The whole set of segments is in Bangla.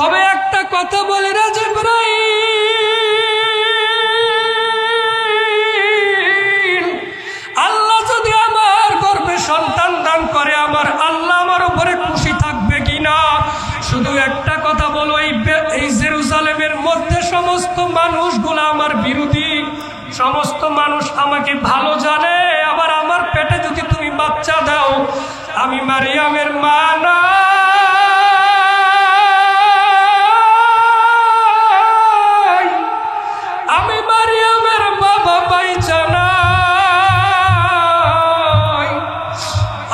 তবে একটা কথা বলি না জিবরাইল, আল্লাহ যদি আমার গর্ভে সন্তান দান করে, আমার আল্লাহ আমার উপরে খুশি থাকবে কিনা? শুধু একটা কথা বলো, এই জেরুজালেমের মধ্যে সমস্ত মানুষগুলো আমার বিরোধী, সমস্ত মানুষ আমাকে ভালো জানে, আবার আমার পেটে যদি তুমি বাচ্চা দাও, আমি মারিয়ামের মা না, আমি মারিয়ামের বাবা পাইছা না,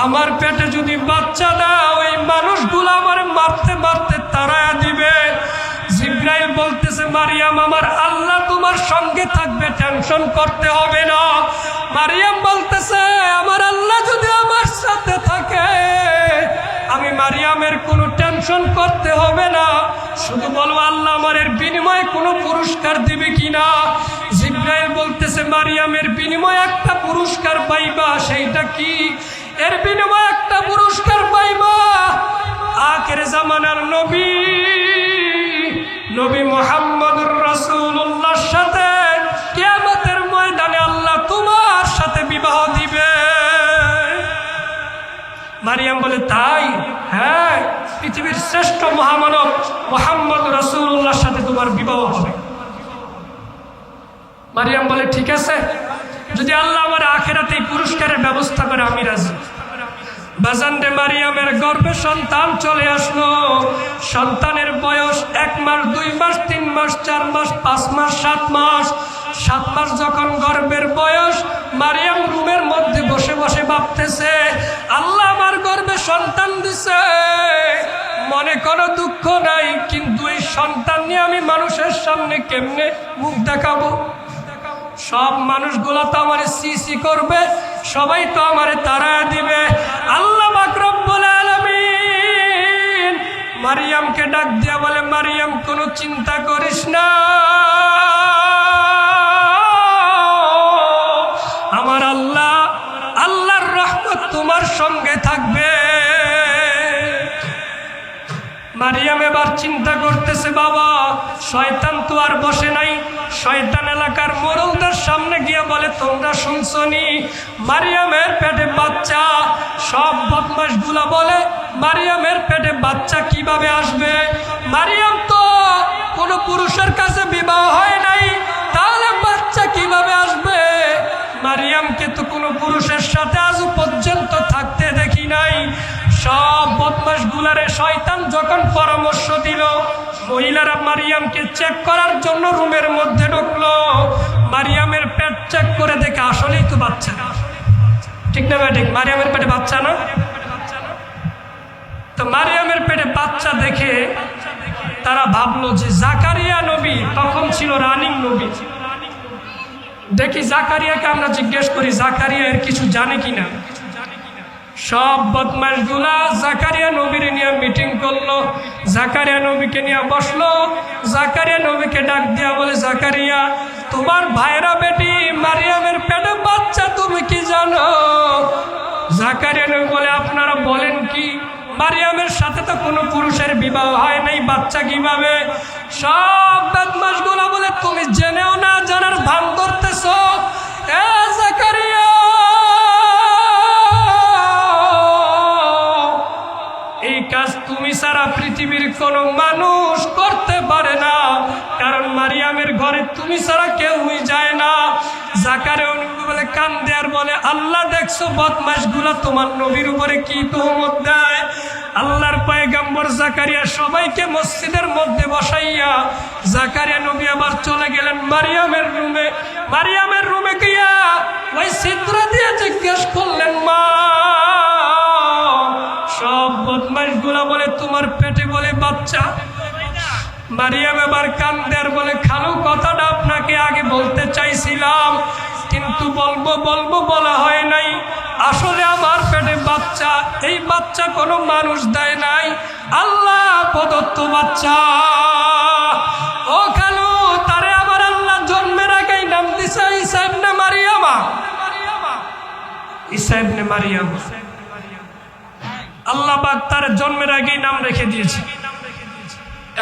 আমার পেটে যদি বাচ্চা দাও, এই মানুষগুলো আমার মারতে মারতে তাড়ায়া দিবে। জিবরাইল বলতেছে, মারিয়াম আমার আল্লাহ তোমার সঙ্গে থাকবে, টেনশন করতে হবে না। মারিয়াম বলতেছে, আমার আল্লাহ যদি আমার সাথে থাকে, আমি মারিয়ামের কোনো টেনশন করতে হবে না। শুধু বলো আল্লাহ আমার এর বিনিময়ে কোনো পুরস্কার দিবে কিনা? জিবরাইল বলতেছে, মারিয়ামের বিনিময়ে একটা পুরস্কার পাইবা। সেইটা কি? এর বিনিময়ে একটা পুরস্কার পাইবা, আখির জামানার নবী মুহাম্মদুর রাসূলুল্লাহর সাথে কিয়ামতের ময়দানে আল্লাহ তোমার সাথে বিবাহ দিবে। মারিয়াম বলে, তাই? হ্যাঁ, পৃথিবীর শ্রেষ্ঠ মহামানব মুহাম্মদ রাসূলুল্লাহর সাথে তোমার বিবাহ হবে। মারিয়াম বলে, ঠিক আছে, যদি আল্লাহ আমার আখিরাতে পুরস্কারের ব্যবস্থা করে আমি রাজি। বাজানরে মারিয়ামের গর্ভে সন্তান চলে আসলো। সন্তানের বয়স 1 মাস, 2 মাস, 3 মাস, 4 মাস, 5 মাস, 7 মাস। 7 মাস যখন গর্ভের বয়স, মারিয়াম রুমের মধ্যে বসে বসে ভাবতেছে, আল্লাহ আমার গর্ভে সন্তান দিছে, মনে কোনো দুঃখ নাই, কিন্তু এই সন্তান নিয়ে আমি মানুষের সামনে কেমনে মুখ দেখাবো? সব মানুষগুলো তো আমার সি করবে, সবাই তো আমারে তাড়া দিবে। আল্লাহ পাক রব্বুল আলামিন মারিয়ামকে ডাক দিয়া বলে, মারিয়াম কোনো চিন্তা করিস না, আমার আল্লাহর রহমত তোমার সঙ্গে থাকবে। মারিয়াম এবার চিন্তা করতেছে, বাবা শয়তান তো আর বসে নাই। শয়তান এলাকার মোড়লদের সামনে গিয়ে বলে, তোমরা শুনছনি মারিয়ামের পেটে বাচ্চা? সব বদমাশগুলা বলে, মারিয়ামের পেটে বাচ্চা কিভাবে আসবে? মারিয়াম তো কোনো পুরুষের কাছে বিবাহ হয় নাই, তাহলে বাচ্চা কিভাবে আসবে? মারিয়ামকে তো কোনো পুরুষের সাথে আজ পর্যন্ত থাকতে দেখি নাই। সব বদমাশগুলারে শয়তান যখন পরামর্শ দিল, মহিলারা মারিয়ামকে চেক করার জন্য রুমের মধ্যে ঢুকলো। মারিয়ামের পেট চেক করে দেখে আসলেই তো বাচ্চা। ঠিক না ভাই? ঠিক, মারিয়ামের পেটে বাচ্চা না? তো মারিয়ামের পেটে বাচ্চা দেখে তারা ভাবলো যে জাকারিয়া নবী তখন ছিল রানিং নবী। দেখি জাকারিয়াকে আমরা জিজ্ঞেস করি, জাকারিয়া এর কিছু জানে কিনা। সব বদমাশগুলা জাকারিয়া নবীর নিয়ে মিটিং করলো, জাকারিয়া নবীকে নিয়ে বসলো। জাকারিয়া নবীকে ডাক দিয়া বলে, জাকারিয়া তোমার ভাইরা বেটি মারিয়ামের পেটে বাচ্চা, তুমি কি জানো? জাকারিয়া নবী বলে, আপনারা বলেন কি? মারিয়ামের সাথে তো কোনো পুরুষের বিবাহ হয় নাই, বাচ্চা কিভাবে? সব বদমাশগুলা বলে, তুমি জেনেও না জানার ভান করতেছো। এ জাকারিয়া, এই কাজ তুমি ছাড়া পৃথিবীর কোনো মানুষ করতে পারে না, কারণ মারিয়ামের ঘরে তুমি ছাড়া কেউই যায় না। জাকারিয়া নবী বলে, কান্দে আর বলে, আল্লাহ দেখছো বদমাশগুলা তোমার নবীর উপরে কি তুহমত দেয়। আল্লাহর পয়গম্বর জাকারিয়া সবাইকে মসজিদের মধ্যে বসাইয়া জাকারিয়া নবী আবার চলে গেলেন মারিয়ামের রুমে। মারিয়ামের রুমে গিয়া ওই ছিদ্র দিয়ে জিজ্ঞেস করলেন, মা। সব বদমাশগুলা বলে, তোমার পেটে বলে বাচ্চা। মারিয়াম এবার কান্দে আর বলে, খালু কথাটা আপনাকে আগে বলতে চাইছিলাম, কিন্তু বলবো বলা হয় নাই। আসলে আমার পেটে বাচ্চা, এই বাচ্চা কোনো মানুষ দেয় নাই, আল্লাহ প্রদত্ত বাচ্চা। ও খালু, তারে আবার আল্লাহ জন্মের আগেই নাম দিছে ঈসা ইবনে মারিয়ামা। ঈসা ইবনে মারিয়াম, আল্লাহ পাক তার জন্মের আগেই নাম রেখে দিয়েছে।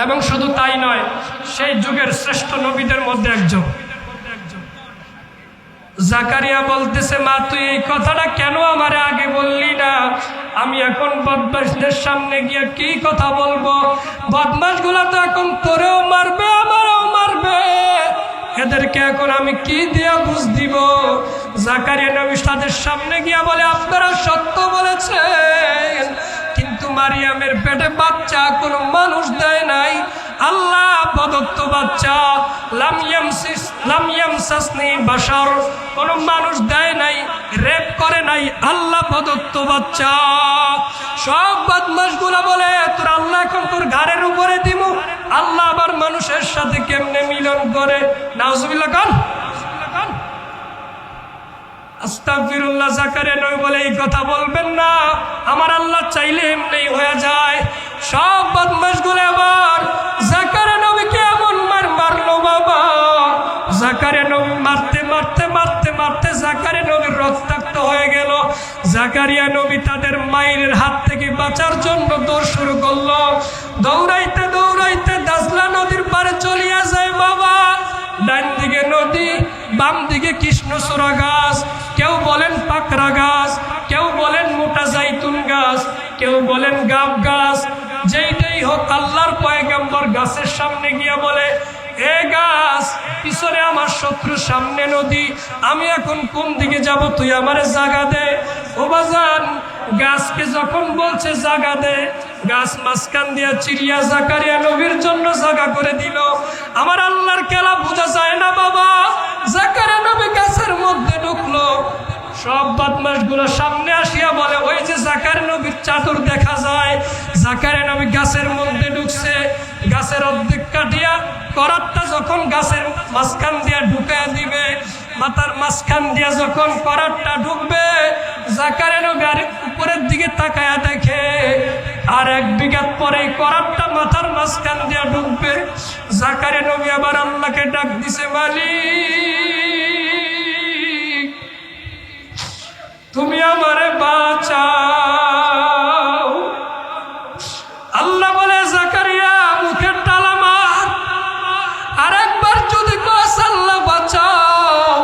এবং শুধু তাই নয়, সেই যুগের শ্রেষ্ঠ নবীদের মধ্যে একজন। জাকারিয়া বলতেছে, মা তুই এই কথাটা কেন আমারে আগে বললি না? আমি এখন বদমাশদের সামনে গিয়ে কি কথা বলবো? বদমাশগুলা তো এখন তোরেও মারবে, আমারও মারবে, এদেরকে এখন আমি কি দিয়া বুঝ দিব? জাকারিয়া নবী তাদের সামনে গিয়া বলে, আপনারা সত্য বলেছেন, কিন্তু মারিয়ামের পেটে বাচ্চা কোনো মানুষ দেয় নাই, আল্লাহ প্রদত্ত বাচ্চা। লাম ইয়ামসাসনি বাশার, কোন মানুষ দেয় নাই, রেপ করে নাই, আল্লাহ প্রদত্ত বাচ্চা। সব বদমাশগুলা বলে, তোর আল্লাহ এখন তোর ঘাড়ের উপরে দিব, আল্লাহ আবার মানুষের সাথে কেমনে মিলন করে? নাউজুবিল্লাহ কান আস্তাগফিরুল্লাহ। জাকারিয়া নবী বলে, এই কথা বলবেন না, আমার আল্লাহ চাইলে এমনি হয়ে যায়। সব বদমাশগুলো আবার জাকারিয়া নবীকে এমন মারলো বাবা। জাকারিয়া নবী মারতে মারতে মারতে মারতে জাকারিয়া নবী রক্তাক্ত হয়ে গেল। জাকারিয়া নবী তাদের মায়ের হাত থেকে বাঁচার জন্য দৌড় শুরু করলো। দৌড়াইতে দৌড়াইতে দাজলা নদীর পারে চলিয়া যায় বাবা। ডান দিকে নদী, বাম দিকে কৃষ্ণচূড়া গাছ, কেউ বলেন পাকড়া গাছ, কেউ বলেন মোটা জাইতুন গাছ, কেউ বলেন গাব গাছ। যেইটাই হোক, আল্লাহর পয়গম্বর গাছের সামনে গিয়া বলে, এ গাছ, পিছনে আমার শত্রু, সামনে নদী, আমি এখন কোন দিকে যাব? তুই আমারে জাগা দে। ও বাজান, গাছকে যখন বলছে জাগা দে, গাছ মাঝখান দিয়া চিড়িয়া জাকারিয়া নবীর জন্য জাগা করে দিল। আমার আল্লাহর খেলা বোঝা যায় না বাবা। জাকারিয়া নবী গাছের মধ্যে ঢুকলো। সব বদমাশগুলো সামনে আসিয়া বলে, ওই যে জাকারিয়া নবীর চাদর দেখা যায়। জাকারিয়া নবী গাছের মধ্যে ঢুকছে, গাছের অর্ধেক কাটিয়া করাতটা যখন গাছের মাঝখান দিয়া ঢুকাইয়া দিবে, মাথার মাঝখান দিয়া যখন করাতটা ঢুকবে, জাকারিয়া নবী আর উপরের দিকে তাকায়া দেখে, আর 1 বিঘা পরে করাতটা মাথার মাঝখান দিয়া ঢুকবে। জাকারিয়া নবী আবার আল্লাহকে ডাক দিছে, মালিক, তুমি আমারে বাঁচাও। আল্লাহ বলে, জাকারিয়া মুখের তালা মার, আর একবার যদি কস আল্লাহ বাঁচাও,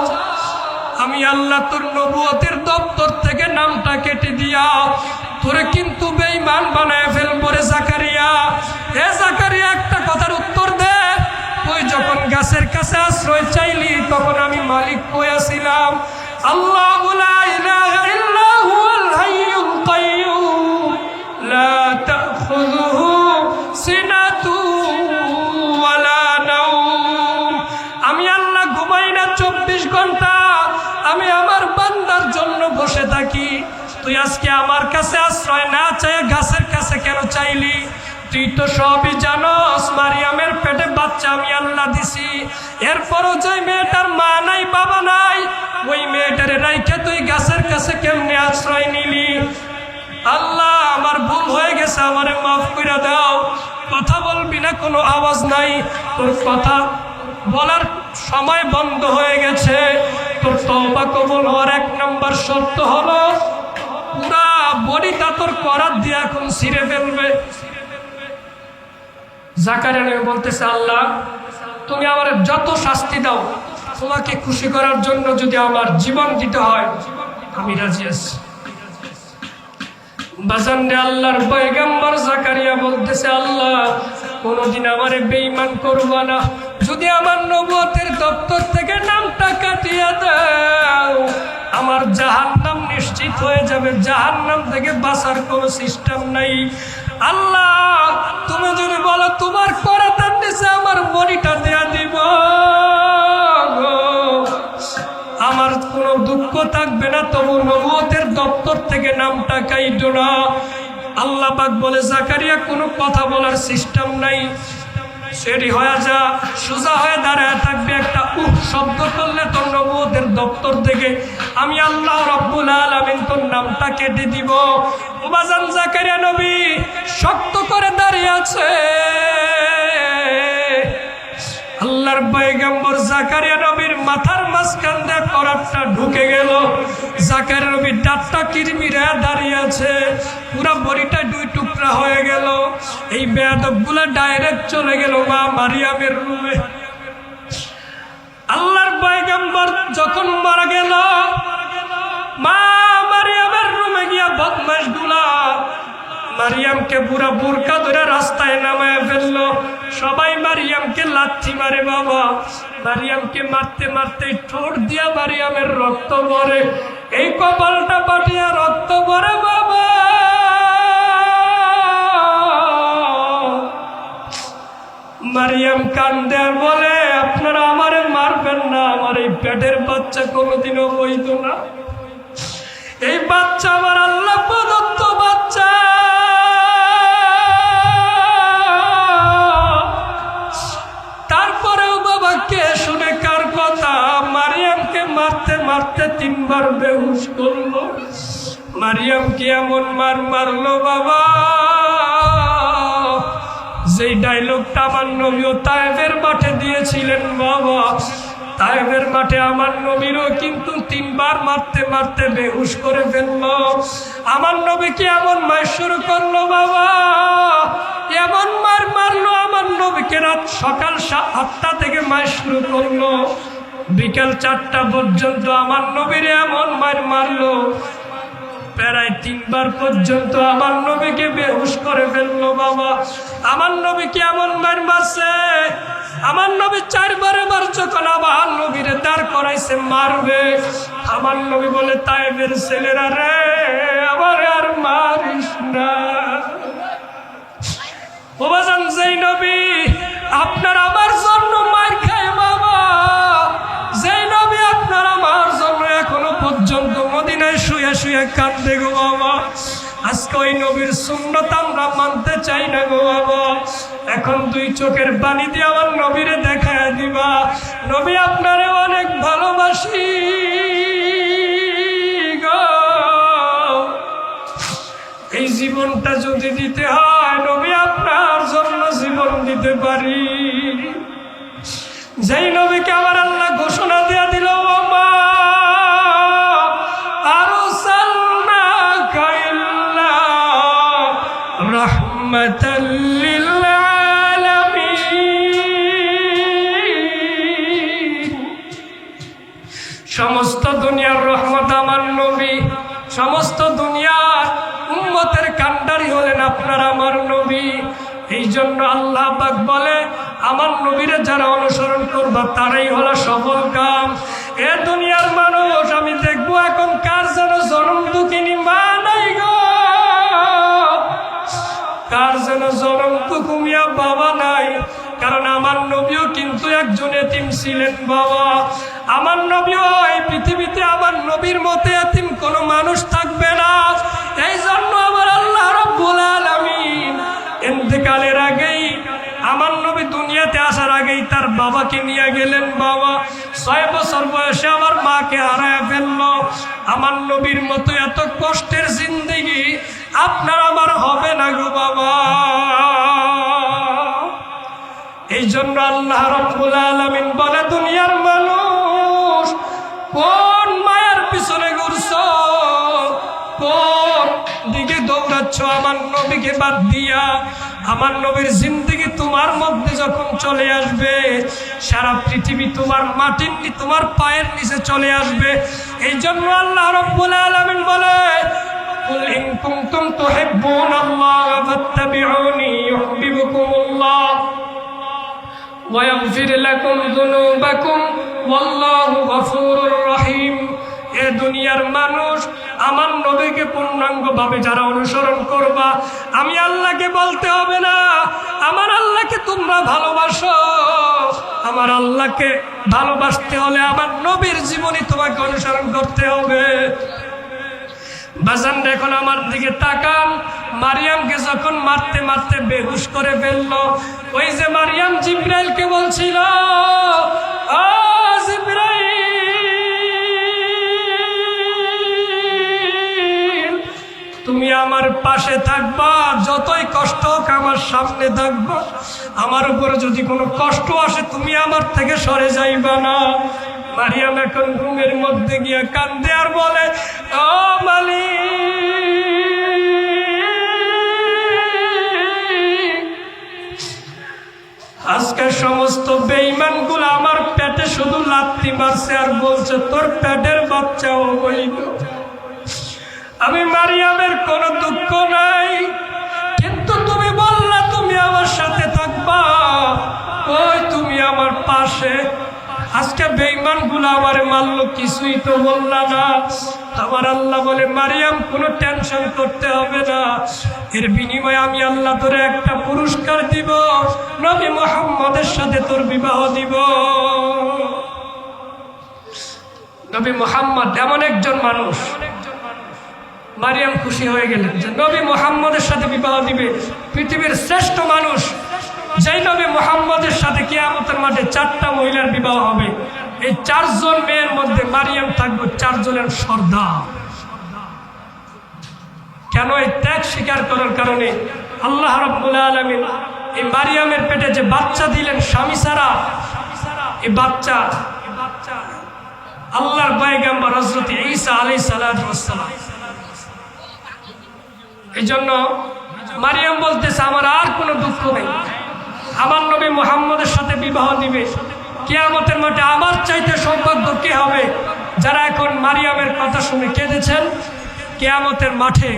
আমি আল্লাহ তোর নবুয়তের দপ্তর থেকে নামটা কেটে দিয়া তোরে কিন্তু বেঈমান বানায় ফেলবো রে জাকারিয়া। হে জাকারিয়া, একটা কথার উত্তর দে, তুই যখন গাছের কাছে আশ্রয় চাইলি তখন আমি মালিক কইয়াছিলাম, আল্লাহু লা ইলাহা ইল্লা হুয়াল হাইয়ুল কাইয়্যুম লা তাখুযুহু সিনাতুন ওয়ালা নাওম। আমি আল্লাহ ঘুমাই না 24 ঘন্টা, আমি আমার বান্দার জন্য বসে থাকি। তুই আজকে আমার কাছে আশ্রয় না চাই গাছের কাছে কেন চাইলি? তুই তো সবই জানোস, মারিয়ামের পেটে বাচ্চা আমি আল্লাহ দিছি। এরপরও যে মেয়েটার মা নাই, বাবা নাই, ওই মেয়েটারে রাইখে তুই গাছের কাছে কেমনে আশ্রয় নিলি? আল্লাহ, আমার ভুল হয়ে গেছে, আমারে মাফ করে দাও। কথা বলবি না, কোনো আওয়াজ নাই, তোর কথা বলার সময় বন্ধ হয়ে গেছে। তোর তওবা কবুল হওয়ার 1 নম্বর শর্ত হলো, পুরা বডিটা তোর করাত দিয়ে এখন ছিঁড়ে ফেলবে। জাকারিয়া নবী বলতেছে, আল্লাহ, তুমি আমার যত শাস্তি দাও, তোমাকে খুশি করার জন্য যদি আমার জীবন দিতে হয়, আমি রাজি আছি। বাজানরে, আল্লাহর পয়গম্বর জাকারিয়া বলতেছে, আল্লাহ, কোনদিন আমারে বেঈমান করবা না। যদি আমার নবুয়তের দপ্তর থেকে নামটা কাটিয়ে দাও, আমার জাহান্নাম নিশ্চিত হয়ে যাবে। জাহান্নাম থেকে বাঁচার কোনো সিস্টেম নাই। আল্লাহ, তুমি যদি বলো তোমার করাতের নিচে আমার বডিটা দেয়া দিব, আমার কোনো দুঃখ থাকবে না, তবু নবুয়তের দপ্তর থেকে নামটা কাইটো না। আল্লাহ পাক বলে, জাকারিয়া, কোনো কথা বলার সিস্টেম নাই, সেটি হয়ে যা, সোজা হয়ে দাঁড়ায় থাকবে। একটা শব্দ করলে তোর নবুয়তের দপ্তর থেকে আমি আল্লাহ রাব্বুল আলামিন তোর নামটা কেটে দিব। ও বাজান, জাকারিয়া নবী শক্ত করে দাঁড়িয়ে আছে। আল্লাহর পয়গম্বর জাকারিয়া নবীর মাথার মাঝখান দিয়ে করাতটা ঢুকে গেল। জাকারিয়া নবীর দাঁতটা কিরমিরে দাঁড়িয়ে আছে, পুরা বড়িটা 2 টুকরা টুকরা হয়ে গেল। এই বেয়াদবগুলা ডাইরেক্ট চলে গেল মা মারিয়ামের রুমে। আল্লাহর পয়গম্বর যখন মারা গেল, মা মারিয়ামের রুমে গিয়া বদমাশগুলা মারিয়ামকে পুরা বোরকা ধরে রাস্তায় নামায় ফেললো। সবাই মারিয়ামকে লাথি মারে বাবা। মারিয়ামকে মারতে মারতে ঠোঁট দিয়া মারিয়ামের রক্ত পড়ে, এই কপালটা পাটিয়া রক্ত পড়ে বাবা। মারিয়াম কান্দে আর বলে, আপনারা আমারে মারবেন না, আমার এই পেটের বাচ্চা কোনোদিনও বইত না। এই বাচ্চা আমার আল্লাহ প্রদত্ত বাচ্চা। তারপরেও বাবা কে শুনে কার কথা? মারিয়ামকে মারতে মারতে 3 বার বেহুশ করলো। মারিয়াম কি এমন মার মারলো বাবা, যেই ডায়লগটা আমার নবীও তায়েফের মাঠে দিয়েছিলেন বাবা। তায়েফের মাঠে আমার নবীরও কিন্তু 3 বার মারতে মারতে বেহুশ করে ফেললো। আমার নবী কি এমন মার শুরু করলো বাবা, এমন মার মারলো আমার নবীকে। রাত সকাল 8টা থেকে মার শুরু করলো, বিকাল 4টা পর্যন্ত আমার নবীর এমন মার মারলো, প্রায় 3 বার পর্যন্ত আমার নবীকে বেহুশ করে ফেললো বাবা। আমার নবী কি এমন মার মারছে? আমার নবী 4 বার যখন আমার নবীরে দাঁড় করাইছে মারবে, আমার নবী বলে, তায়েফের ছেলেরা রে, আমার আর মারিস না। ও বাজান, যেই নবী আপনার আমার জন্য মার খায় বাবা, যেই নবী আপনার আমার জন্য এখনো পর্যন্ত মদিনায় শুয়ে শুয়ে কাঁদবে গো বাবা, আজকে ওই নবীর সুন্নত আমরা মানতে চাই না গো বাবা। এখন 2 চোখের পানি দিয়ে আমার নবীরে দেখায় দিবা, নবী আপনারে অনেক ভালোবাসি গো। এই জীবনটা যদি দিতে হয়, নবী আপনার জন্য জীবন দিতে পারি। যেই নবীকে আমার আল্লাহ ঘোষণা দিয়ে দিল, বাবা রাহমাতাল লিল আলামিন, সমস্ত দুনিয়ার রহমত আমার নবী, সমস্ত দুনিয়ার উম্মতের কান্ডারি হলেন আপনার আমার নবী। এই জন্য আল্লাহ পাক বলে, আমার নবীরে যারা অনুসরণ করবা তারাই হলো সফল কাম। এ দুনিয়ার মানুষ, আমি দেখবো এখন কার যেন জনম দুঃখিনী মা নাই গো, কার যেন জনম দুঃখিয়া বাবা নাই। কারণ আমার নবীও কিন্তু একজন এতিম ছিলেন বাবা। আমার নবীও এই পৃথিবীতে আমার নবীর মতো এতিম কোনো মানুষ থাকবে না। এই জন্য আমার আল্লাহ রাব্বুল আলামিন ইন্তেকালের আগেই, আমার নবী দুনিয়াতে আসার আগেই তার বাবাকে নিয়ে গেলেন বাবা। 6 বছর বয়সে আমার মাকে হারায় ফেললো। আমার নবীর মতো এত কষ্টের জিন্দেগি আপনার আমার হবে না গো বাবা। এই জন্য আল্লাহ রাব্বুল আলামিন বলে, দুনিয়ার মানুষ কোন মায়ের পিছনে ঘুরছো, কোন দিকে দৌড়াচ্ছ আমার নবীকে বাদ দিয়া? আমার নবীর জিন্দেগি তোমার মধ্যে যখন চলে আসবে, সারা পৃথিবী তোমার মাটির তোমার পায়ের নিচে চলে আসবে। এই জন্য আল্লাহ রাব্বুল আলামিন বলে, কুল ইন কুনতুম তুহিব্বুনাল্লাহ ফাত্তাবিউনি ইউহিব্বুকুমুল্লাহ ওয়া ইয়াগফির লাকুম যুনুবাকুম ওয়াল্লাহু গফুরুর রহিম। এ দুনিয়ার মানুষ, আমার নবীকে পূর্ণাঙ্গভাবে যারা অনুসরণ করবা, আমি আল্লাহকে বলতে হবে না, আমার আল্লাহকে তোমরা ভালোবাসো। আমার আল্লাহকে ভালোবাসতে হলে আমার নবীর জীবনী তোমাকে অনুসরণ করতে হবে। বাজান, এখন আমার দিকে তাকান। মারিয়ামকে যখন মারতে মারতে বেহুশ করে ফেললো, ওই যে মারিয়াম জিব্রাইলকে বলছিল, ও জিব্রাইল, তুমি আমার পাশে থাকবা, যতই কষ্ট হোক আমার সামনে থাকবা, আমার উপরে যদি কোনো কষ্ট আসে তুমি আমার থেকে সরে যাইবা না। মারিয়াম এখন রুমের মধ্যে গিয়ে কান্দে আর বলে, ও মালিক, আজকে সমস্ত বেঈমানগুলো আমার পেটে শুধু লাথি মারছে আর বলছে তোর পেটের বাচ্চাও বৈধ। আমি মারিয়ামের কোনো দুঃখ নাই, কিন্তু তুমি বললা তুমি আমার সাথে থাকবা, ওই তুমি আমার পাশে। আজকে বেঈমানগুলো আমারে মারলো, কিছুই তো বললা না। আমার আল্লাহ বলে মারিয়াম কোনো টেনশন করতে হবে না, এর বিনিময়ে আমি আল্লাহ তোরে একটা পুরস্কার দিব, নবী মুহাম্মদের সাথে তোর বিবাহ দিব। নবী মুহাম্মদ এমন একজন মানুষ, মারিয়াম খুশি হয়ে গেলেন যে নবী মুহাম্মদের সাথে বিবাহ দিবে। পৃথিবীর শ্রেষ্ঠ মানুষ যেই নবী মুহাম্মদের সাথে কিয়ামতের মাঠে 4টা মহিলার বিবাহ হবে, এই 4 জন মেয়ের মধ্যে মারিয়াম থাকবে 4 জনের সর্দার। কেন? এই ত্যাগ স্বীকার করার কারণে আল্লাহ রাব্বুল আলামিন এই মারিয়ামের পেটে যে বাচ্চা দিলেন স্বামী ছাড়া, এই বাচ্চা আল্লাহর পয়গম্বর হযরত ঈসা আলাইহিস সালাতু ওয়াস সালাম। এই জন্য মারিয়াম বলতেছে আমার আর কোনো দুঃখ নেই, আমার নবী মুহাম্মদের সাথে বিবাহ দিবে। কিয়ামতের মাঠে আমার চাইতে সৌভাগ্য কে হবে? যারা এখন মারিয়ামের কথা শুনে কেঁদেছেন, কিয়ামতের মাঠে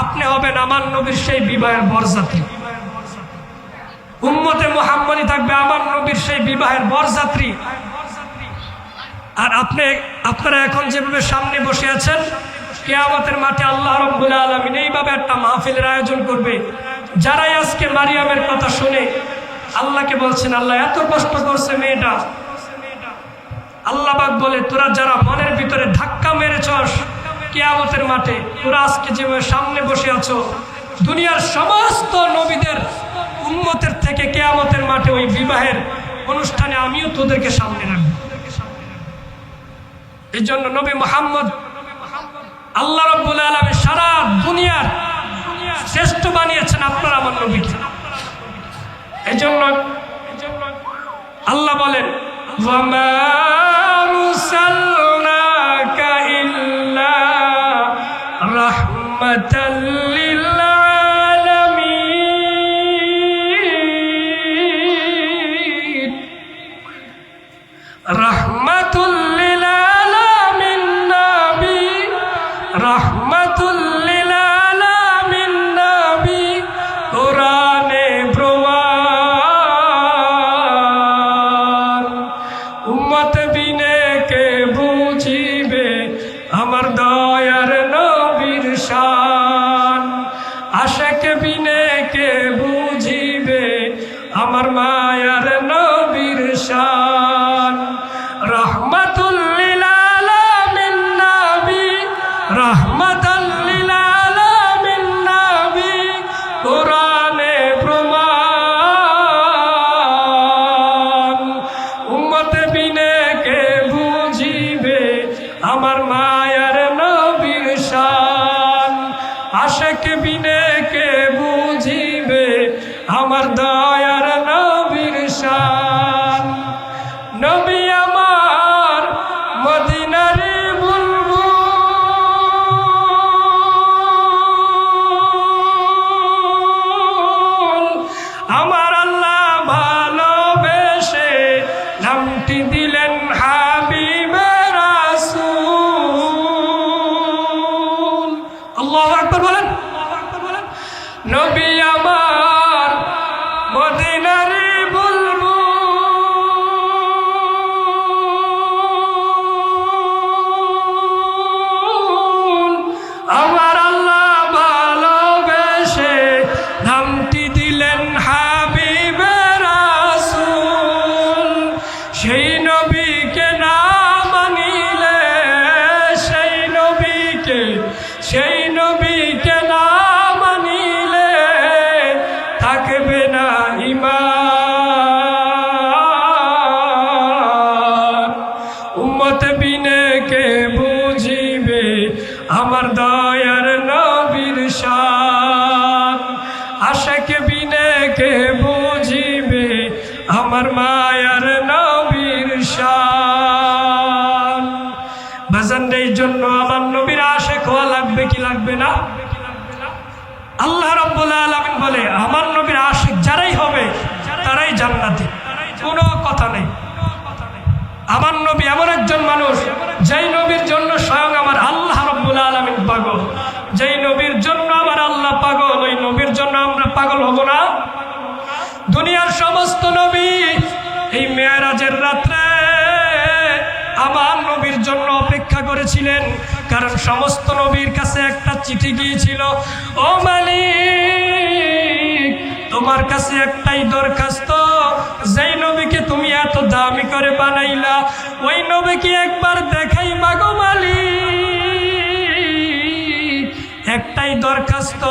আপনি হবেন আমার নবীর সেই বিবাহের বরযাত্রী। উম্মতে মুহাম্মদী থাকবে আমার নবীর সেই বিবাহের বরযাত্রী। আর আপনারা এখন যেভাবে সামনে বসে আছেন, কিয়ামতের মাঠে আল্লাহ রাব্বুল আলামিন এইভাবে একটা মাহফিলের আয়োজন করবে। যারাই আজকে মারিয়ামের কথা শুনে আল্লাহকে বলছেন আল্লাহ এত কষ্ট করছে মেয়েটা, আল্লাহ পাক বলে তোরা যারা মনের ভিতরে ধাক্কা মেরেছস কিয়ামতের মাঠে, তোরা আজকে যেভাবে সামনে বসে আছো, দুনিয়ার সমস্ত নবীদের উম্মতের থেকে কিয়ামতের মাঠে ওই বিবাহের অনুষ্ঠানে আমিও তোদেরকে সামনে রাখবো। এই জন্য নবী মুহাম্মদ আল্লাহ রাব্বুল আলামিন সারা দুনিয়ার শ্রেষ্ঠ বানিয়েছেন আপনার আমার নবীকে। এই জন্য আল্লাহ বলেন ওয়ামা আরসালনাকা ইল্লা রাহমাতাল লিল আলামিন, রাহমাতুল লিল আলামিন নবী, রাহমাতুল লিল আলামিন নবী কোরআনে প্রমাণ। উম্মত বিনে কে বুঝিবে আমার দয়ার নবীর শান, আশিক বিনে কে বুঝিবে আমার মায়ার নবীর শান। রাহমাতুল লিল আলামিন নবী, রাহমাতাল লিল আলামিন নবী কোরআনে প্রমাণ। উম্মত বিনে কে বুঝিবে আমার মায়ার নবীর শান, আশিক বিনে কে বুঝিবে আমার দয়ার নবীর শান। নবী আমার মদিনার বুলবুল, আমার আল্লাহ ভালোবেসে নামটি দিলেন হাবিবে রাসূল। আল্লাহু আকবার বলেন। নবী আমার মদিনার বুলবুল, আমার আল্লাহ ভালোবেসে নামটি দিলেন হাবিবে রাসূল। সেই নবীকে না মানিলে, সেই নবীকে না মানিলে থাকবে না ঈমান। উম্মত বিনে কে বুঝিবে আমার দয়ার নবীর শান, আশিক বিনে কে বুঝিবে আমার মায়ার নবীর শান। বাজান এই জন্য আমার নবীর আশিক হওয়া লাগবে কি লাগবে না? আল্লাহ রাব্বুল আলামিন বলে আমার নবীর আশিক যারাই হবে তারাই জান্নাতি, কোনো কথা নেই। আমার নবী এমন একজন মানুষ, যেই নবীর জন্য স্বয়ং আমার আল্লাহ রাব্বুল আলামিন পাগল, যেই নবীর জন্য আমার আল্লাহ পাগল, ওই নবীর জন্য আমরা পাগল হব না? দুনিয়ার সমস্ত নবী এই মেরাজের রাত্রে আমার নবীর জন্য অপেক্ষা করেছিলেন, কারণ সমস্ত নবীর কাছে একটা চিঠি গিয়েছিল, ও মালিক তোমার কাছে একটাই দরখাস্ত, যেই নবীকে তুমি এত দামি করে বানাইলা ওই নবীকে একবার দেখাই মাগো মালিক, একটাই দরখাস্ত,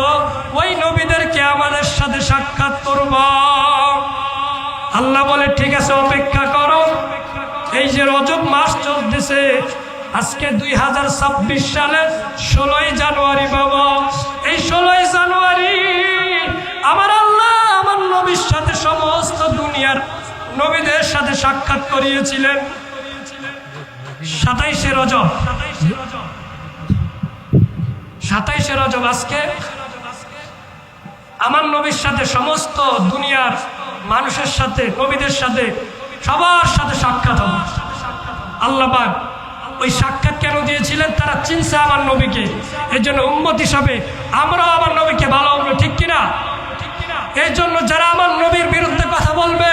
ওই নবীদেরকে আমাদের সাথে সাক্ষাৎ করব। আল্লাহ বলে ঠিক আছে অপেক্ষা করো। এই যে রজব মাস চলতেছে, আজকে 2026 সালের 16ই জানুয়ারি বাবা, এই 16ই জানুয়ারি আমার আল্লাহ আমার নবীর সাথে সমস্ত দুনিয়ার নবীদের সাথে সাক্ষাৎ করিয়েছিলেন। 27শে রজব, 27শে রজব আজকে আমার নবীর সাথে সমস্ত দুনিয়ার মানুষের সাথে, নবীদের সাথে, সবার সাথে সাক্ষাৎ হবে। আল্লাহ পাক ওই সাক্ষাৎ কেন দিয়েছিলেন? তারা চিনছে আমার নবীকে, এই জন্য উম্মত হিসাবে আমরাও আমার নবীকে ভালোবাসবো, ঠিক কিনা? এই জন্য যারা আমার নবীর বিরুদ্ধে কথা বলবে,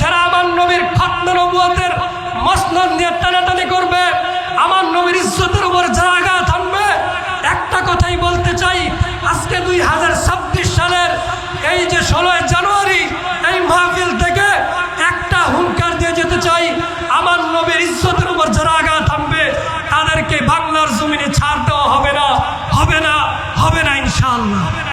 যারা আমার নবীর খতম নবুয়তের মসনদ নিয়ে টানাটানি করবে, আমার নবীর ইজ্জতের উপর যারা আঘাত আনবে, একটা কথাই বলতে চাই, আজকে 2026